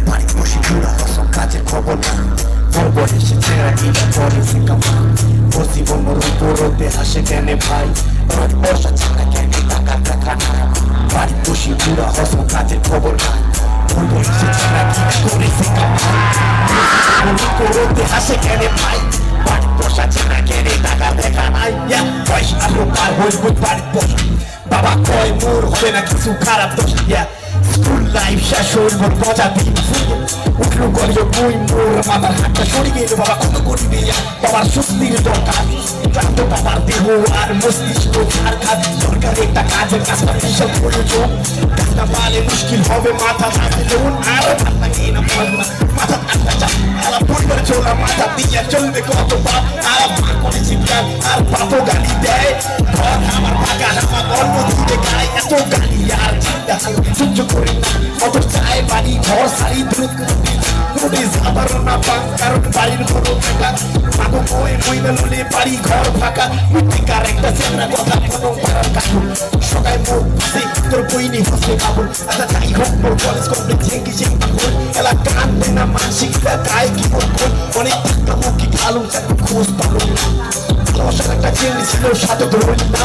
বাড়ি বসে ঘুরা হসম কাজের খবর না বলবো হেসে ছেঁড়া কিনা করে সে কামা বসি বন্ধুর উপরতে হাসে কেনে ভাই বাড়ি বসা ছাড়া কেনে টাকা টাকা না বাড়ি বসে ঘুরা হসম কাজের খবর না বলবো হেসে ছেঁড়া কিনা করে সে কামা উপরতে হাসে কেনে ভাই বাড়ি বসা ছাড়া কেনে টাকা দেখা নাই পয়সা আলো পার হইব বাড়ি বসা বাবা কয় মোর হবে না কিছু খারাপ দোষ স্কুল লাইফ শেষ হইল মোর মজা দিন উঠলো গলিও মুই মোর মামার হাতটা সরে গেল বাবা কত করি দিয়া বাবার স্বস্তির দরকার ক্লান্ত বাবার দেহ আর মস্তিষ্ক আর কাজ দরকার একটা কাজের কাজটা বিশাল প্রয়োজন কাজটা পালে মুশকিল হবে মাথা চাপে লোন আর ভাল লাগে না মাথা ঠান্ডা চাপ আর পরিবার চলা মাথা দিয়ে চলবে কত বাপ আর মা করে চিৎকার আর বাপও গালি দেয় ঘর আমার ভাগা আমার অন্য দিকে গায়ে এত গালি আর চিন্তা সহ্য করি না অত চায় বাড়ি ঘর সারি দ্রুত নোটিস আবার না পান কারণ বাড়ির বড় টাকা মাগো বই বইবে নলে বাড়ি ঘর ফাঁকা মিথ্যিকার একটা চেহারা কথা কোনো পারার কাকু সকাল মুখ বসে তোর বইনি হসে কাবুল আচ্ছা তাই হোক মোর কলেজ কমপ্লিট ঝেঁকি ঝেঁকি খোল এলা কান্দে না মানসিক গায়ে কি খোল অনেক টাকা মুখি খালু খোঁজ পালু দশার একটা চেনি ছিল সাথে ধরল না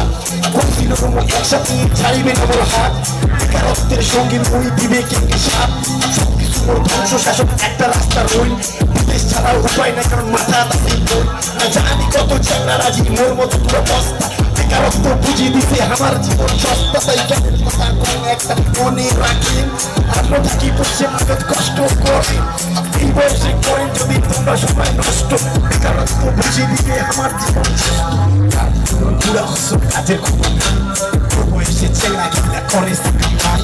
বলছিল তোমার একসাথে ছাড়িবে না মোর হাত বেকারত্বের সঙ্গে মুই বিবেকে সাপ সবকিছু মোর ধ্বংস শাসক একটা রাস্তা রইল বিদেশ ছাড়া উপায় নাই কারণ মাথা আছে বই না জানি কত চ্যাংরা রাজি মোর মতো পুরো বস্তা বেকারত্ব বুঝিয়ে দিছে আমার জীবন সস্তা তাই জ্ঞানের কথা কোন একটা মনে রাখেন আমরা থাকি বসে মাগত কষ্ট করে এই বয়সে করেন যদি তোমরা সবাই নষ্ট বেকারত্ব বুঝিয়ে দিবে আমার জীবন পুরা হসম কাজের খবর বয়সে ছেলে কিনা করে ভাই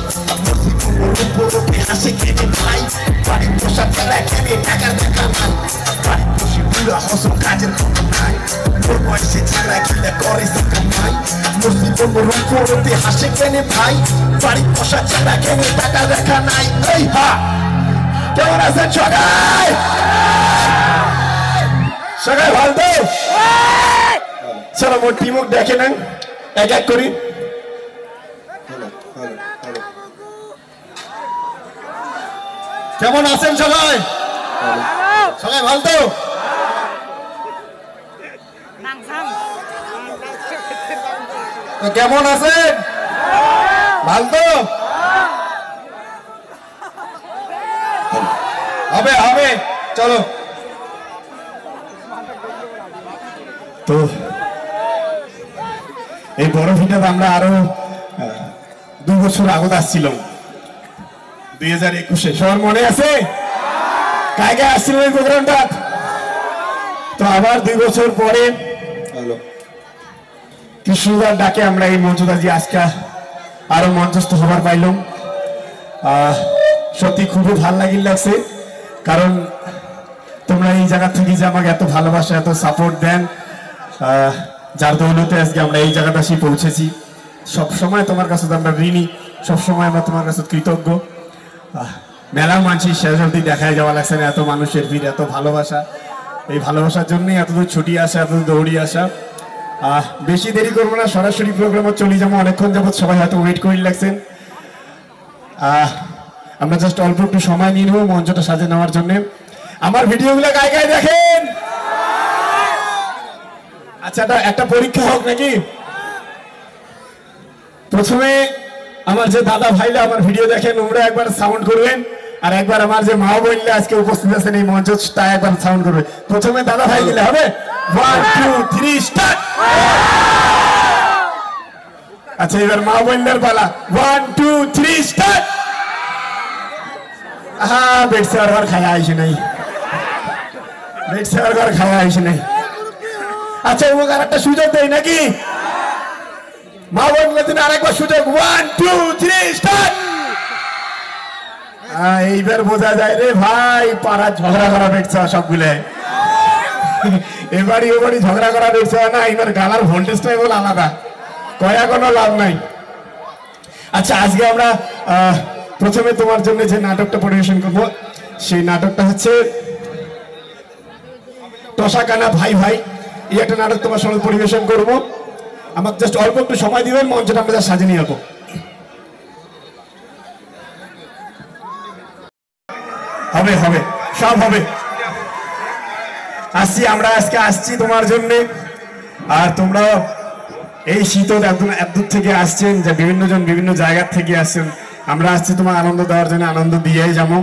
উপরতে হাসে কেটে ভাই বাড়ি বসা ছেলে কেনে টাকা দেখা নাই বাড়ি বসে পুরা হসম কাজের খবর নাই বয়সে ছেলে কিনা করে ভাই মুসিবর উপরতে হাসে কেনে ভাই বাড়ি বসা ছেলে কেনে টাকা দেখা নাই এই হা কেমন আছেন সবাই সবাই ভালো তো চলো মোট টিমক দেখে নেন এক এক করি কেমন আছেন সবাই সবাই ভালো তো কেমন আছেন ভালো তো হবে হবে চলো তো এই বড় ভিটাতে আমরা আরো 2 বছর আগত আসছিলাম 2021 সবার মনে আছে কায় কায় আসছিল এই প্রোগ্রামটা তো আবার 2 বছর পরে কৃষ্ণদার ডাকে আমরা এই মঞ্চদাজি আজকে আরো মঞ্চস্থ হবার পাইলাম সত্যি খুবই ভাল লাগছে কারণ তোমরা এই জায়গা থেকে যে আমাকে এত ভালোবাসা এত সাপোর্ট দেন যার দৌলতে আজকে আমরা এই জায়গাটা এসে পৌঁছেছি সবসময় তোমার কাছে আমরা ঋণী সবসময় আমরা তোমার কাছে কৃতজ্ঞ মেলা মানছি শেষ অবধি দেখায় যাওয়া লাগছে না এত মানুষের ভিড় এত ভালোবাসা এই ভালোবাসার জন্যই এতদূর ছুটি আসা এতদূর দৌড়ি আসা বেশি দেরি করবো না সরাসরি প্রোগ্রামে চলে যাবো অনেকক্ষণ যাবত সবাই হয়তো ওয়েট করে লাগছেন আমরা জাস্ট অল্প একটু সময় নিয়ে নেবো মঞ্চটা সাজে নেওয়ার জন্য আমার ভিডিওগুলো গায়ে গায়ে দেখেন আচ্ছা একটা পরীক্ষা হোক নাকি প্রথমে আমার যে দাদা ভাইরা আমার ভিডিও দেখেন ওরা একবার সাউন্ড করবেন আর একবার আমার যে মা বোনরা আজকে উপস্থিত আছেন এই মঞ্চটা একবার সাউন্ড করবে প্রথমে দাদা ভাই দিলে হবে 1 2 3 স্টার্ট আচ্ছা এবার মা বোনদের পালা 1 2 3 স্টার্ট বেড সার্ভার খায়া আইছে নাই বেড সার্ভার খায়া আইছে নাই আচ্ছা ও আরেকটা সুযোগ দেই নাকি মা বোনদের জন্য আরেকবার সুযোগ 1 2 3 স্টার্ট এইবার বোঝা যায় রে ভাই পাড়া ঝগড়া করা দেখছে সবগুলো এবারই ওবারই ঝগড়া করা দেখছে না এবার গালার ভোল্টেজটা বল আলাদা কয়া কোনো লাভ নাই আচ্ছা আজকে আমরা প্রথমে তোমার জন্য যে নাটকটা পরিবেশন করব সেই নাটকটা হচ্ছে টসাকানা ভাই ভাই এই একটা নাটক তোমার সঙ্গে পরিবেশন করব আমাকে জাস্ট অল্প একটু সময় দিবেন মঞ্চটা আমরা জাস্ট সাজিয়ে নিয়ে যাবো হবে হবে সব হবে। আসছি আমরা, আজকে আসছি তোমার জন্য। আর তোমরা এই শীত এত থেকে আসছেন, যে বিভিন্ন জন বিভিন্ন জায়গা থেকে আসছেন। আমরা আসছি তোমার আনন্দ দেওয়ার জন্য, আনন্দ দিয়েই যাবো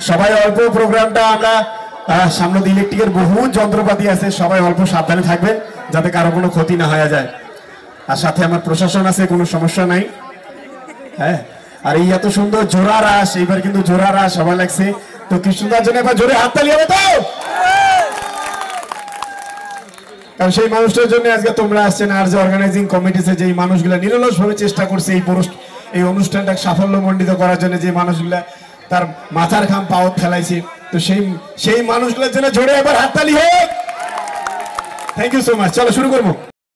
সবাই। অল্প প্রোগ্রামটা আমরা সামনে ইলেকট্রিকের বহু যন্ত্রপাতি আছে, সবাই অল্প সাবধানে থাকবেন যাতে কারো কোনো ক্ষতি না হয়ে যায়। আর সাথে আমার প্রশাসন আছে, কোনো সমস্যা নাই। হ্যাঁ, আর এই এত সুন্দর জোড়া রাস, এইবার কিন্তু জোড়া রাস সবাই লাগছে। তো কৃষ্ণদার জন্য এবার জোরে হাততালি হবে তো, কারণ সেই মানুষটার জন্য আজকে তোমরা আসছেন। আর যে অর্গানাইজিং কমিটিতে যে মানুষগুলা নিরলস ভাবে চেষ্টা করছে এই অনুষ্ঠানটা সাফল্যমণ্ডিত করার জন্য, যে মানুষগুলা তার মাথার ঘাম পাওয়ার ফেলাইছে, তো সেই মানুষগুলোর জন্য জোরে এবার হাততালি হোক। Thank you so much. চলো শুরু করবো।